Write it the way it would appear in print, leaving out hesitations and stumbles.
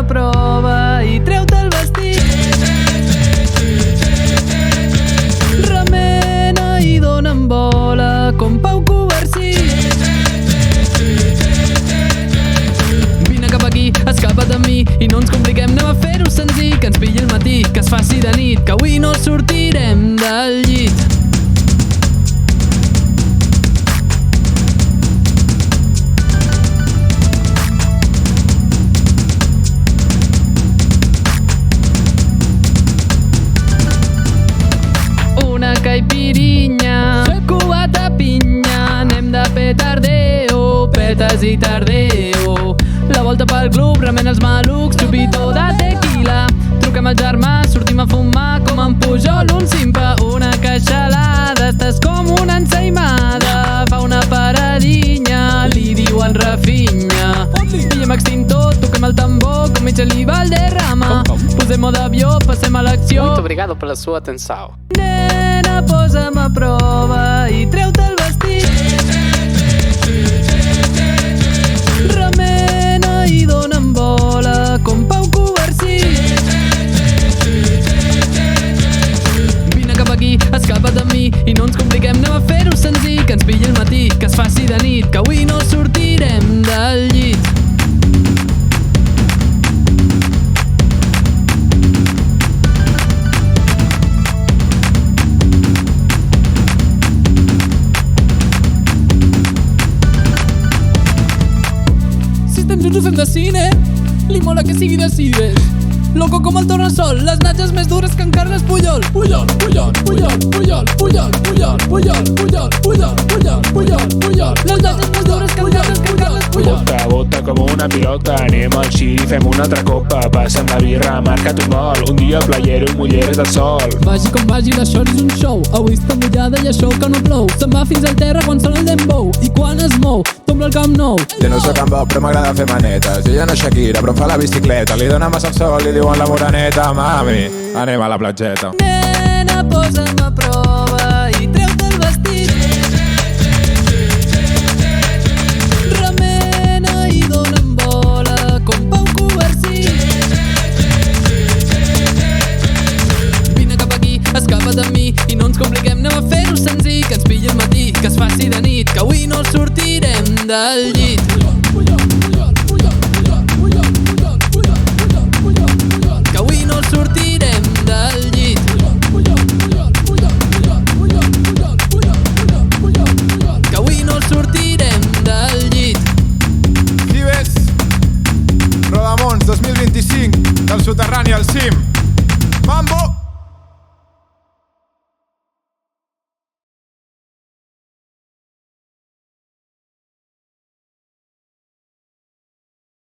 a prova i treu-te el vestit. Remena i dona'm bola com Pau Covarsí. Vine cap aquí, escapa't de mi i no ens compliquem, anem a fer-ho senzill, que ens pilli el matí, que es faci de nit, que avui no sortirem del llit. Caipirinha, cubata pinya, anem de petardeo, petes i tardeo. La volta pel club, remena els malucs, xupito de tequila. Truquem al germà, sortim a fumar com en Pujol, un simpa. Una queixalada, estàs com una ensaïmada. Fa una paradinya, li diuen Rafinha. Pillem extintor, toquem el tambor com Michel Valderrama. Posem mode avió, passem a l'acció. Muito obrigado pela sua atenção. Nena, posa'm a prova i treu-te el vestit. Remena i dona'm bola com Pau Covarsí. Vine cap aquí, escapa't de mi i no ens compliquem, anem a fer-ho senzill, que ens pilli el matí, que es faci de nit, que avui no sortirem del llit. Junts ho fem de cine, li mola que sigui de Cides. Loco com el tornassol, les natges més dures que en Carles Puyol. Puyol, Puyol, Puyol, Puyol, Puyol, Puyol, Puyol, Puyol, Puyol, Puyol, Puyol, Puyol. Les natges més dures que en Carles Puyol. Bota, bota com una pilota, anem al xiri i fem una altra copa. Passa'm la birra, marca't un gol, un dia playero i mulleres del sol. Vagi com vagi, l'això és un show, avui està mullada i això que no plou. Se'n va fins al terra quan sona el dembow, i quan es mou, tomba el Camp Nou. Jo no soc en Bob, però m'agrada fer manetes. Ella no és Shakira, però em fa la bicicleta. Li dona massa el sol, li diuen la moraneta. Mami, anem a la platgeta. Nena, posa'm a prova i treu-te el vestit. Remena i dona'm bola com Pau Covarsí. Vine cap aquí, escapa't de mi i no ens compliquem, anem a fer-ho senzill, que ens pilli el matí, que es faci de nit, que avui no sortirem del llit. Que avui no sortirem del llit. Que avui no sortirem del llit. Cibes, Rodamons 2025, del soterrani al cim. Mambo!